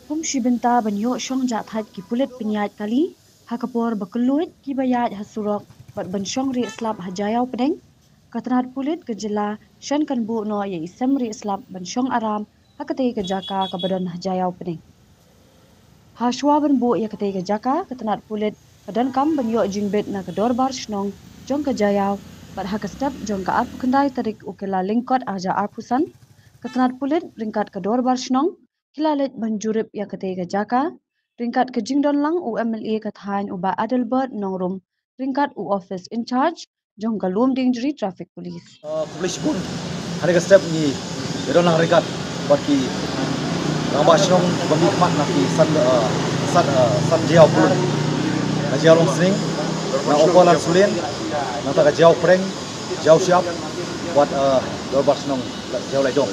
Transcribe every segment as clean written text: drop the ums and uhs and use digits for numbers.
Pum shibenta banyo shong jat hat ki pulit penyat kali hakapor bakeluit ki bayat hasurok bat banshong ri slap hajayau pedeng katnat pulit kejela shan kan bu no ye isem ri slap banshong aram hakate ke jaka kabadon hajayau pedeng Hashwa ban bu ya kate ke jaka katnat pulit kadan kam banyo jingbet na kedor bar shnong jong kejayau bat hakastap jong ka arpu kendai tarik ukela lingkot aja arpusan katnat pulit ringkat kedor bar shnong Kilalit banjurip ya ketiga jaka, ringkat ke jingdon lang u MLA kathain u ba Adelbert Nongrum, ringkat u office in charge, jong galum dingri traffic police. Police pun hari ke step ni, dia lang ringkat bagi ramai senong bagi kemat nanti san jauh pun, jauh long sering, nak opalan sulin, nanti ke jauh prank, jauh siap, buat ramai senong jauh lagi dong.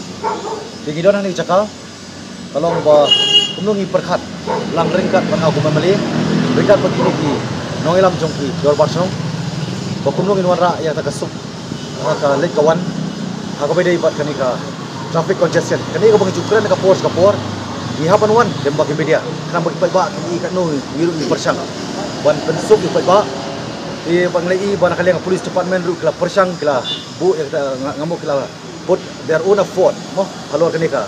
Tinggi don ni cakap. Kalau menungi perkat lang ringkat mengaku memeli ringkat begini ki nongilam jongki dor barsong bakumnungin warra yang tak kesuk ka lek kawan aku bedai buat kanika traffic congestion kani ko bagi cukran ka por di hapan wan dem bagi media kana bagi ba kini kat no wiru ni persang wan pensuk di ba di banglei ban kalian police department ru kala persang kala bu yang ngamuk kala put their own effort mo halor kanika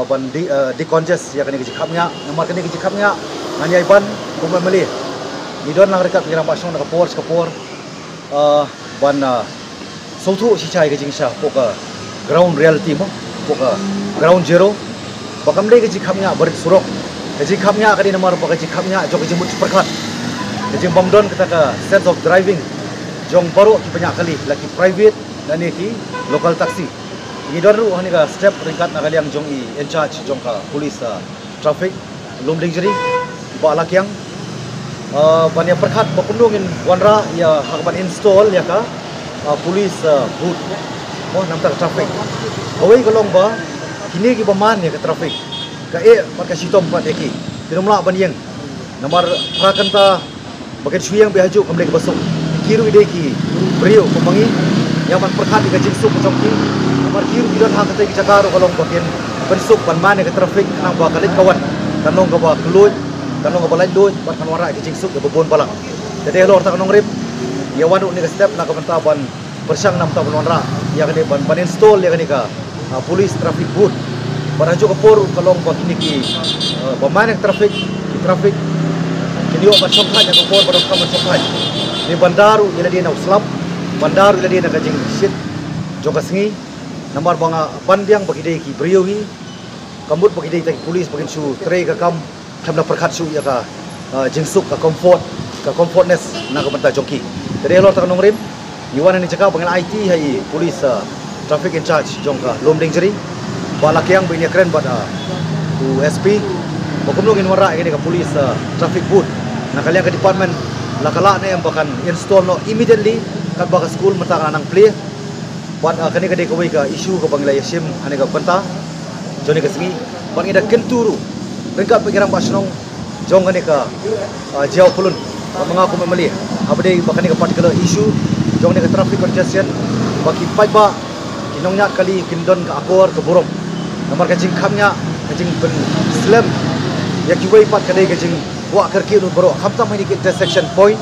ban di congest ya kini kejikapnya nomor kini kejikapnya nganyai ban kumai meli idon lang rekat ngiram pasong nak kapor ban sautu si cai kejing sah poka ground reality mo poka ground zero bakam dei kejikapnya berit surok kejikapnya kadi nomor poka kejikapnya jong kejimut perkat kejing bomdon kita ka sense of driving jong baru ki banyak kali laki private dan ni local taxi Idon ru hani ka step ringkat nak kaliang jong in charge jong ka police traffic lum dingri ba lakyang banyak perkat bakundungin wanra ya hakban install ya ka police booth mo namta traffic awai kolong ba kini ki baman ya ka traffic ka pakai sitom pat eki tinumla banyeng nomor prakanta bagai suyang behaju kamle basuk kiru ide ki brio pemangi yang man perkat di jingsuk jongki markiru idon hak kata Jakarta kalau bagian bensuk ban mana ke trafik nang ba kalit kawan kanong ka ba keluit kanong ka balai duit ban kan wara ke jingsuk ke bebon balang jadi lor tak kanong rip ya wanu ni step nak ka ban persang nam ta ban wara ya kene ban install ya kene ka police traffic booth baraju ka por kalau bagini ki ba mana trafik kini o ban songkha ya ka por ba ka ban songkha ni bandaru ila dia na uslap bandaru ila dia na ka jing shit jogasngi Namar banga bandiang bagi dei ki briowi kambut bagi dei tak polis bagi su tre ka kam thamna perkhat su ya ka jingsuk ka comfortness na ka banta jongki jadi lor tak nongrim yuan ni cakap bangal IT hai polis traffic in charge jongka lom dingri balak yang bini keren pada tu SP bakumlong in wara ini ka polis traffic booth na kalian ka department lakala na yang bahkan install no immediately kat baka school mata anang play buat kani kadai kawai ka isu ka banglai sim ane ka penta joni ka singi bang ida kenturu ringkat pikiran pasnong jong kani ka jauh pulun mengaku memeli abade bakani ka particular isu jong ni ka traffic congestion baki paiba kinongnya kali kindon ka akor ke burung nomor ka jingkamnya ka jing pen slam ya kiwai pat kadai ka jing wa kerki nu bro khamta mai ni intersection point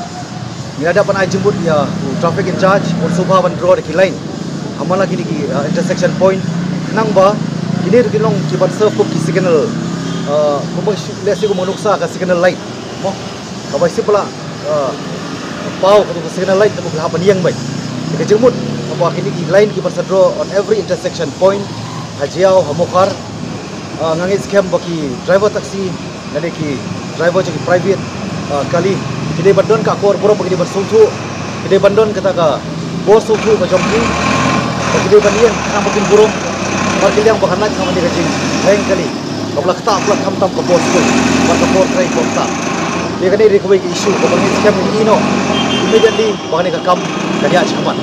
ni ada pan ai jembut ya traffic in charge un subha ban draw ki line amala kini ki intersection point nang ba kini kilong ki ban serve ki signal ko lesi ko monuksa ka signal light mo ka ba sipla pau ka signal light ko ha ban yang bai ke jemut apa kini ki line ki ban draw on every intersection point hajiau hamokar ngangi scam baki driver taxi nane ki driver jadi private kali kini bandon ka kor boro bagi bersungsu kini bandon kata ka bos sungsu ka jomki bagi dia bandian nak makin burung bagi yang bahkan lagi sama dia kecil lain kali kalau kita pula kamtam ke bos tu maka bos try kota dia kan dia kau isu kau bagi scam ini no immediately bahkan dia kam kaya cepat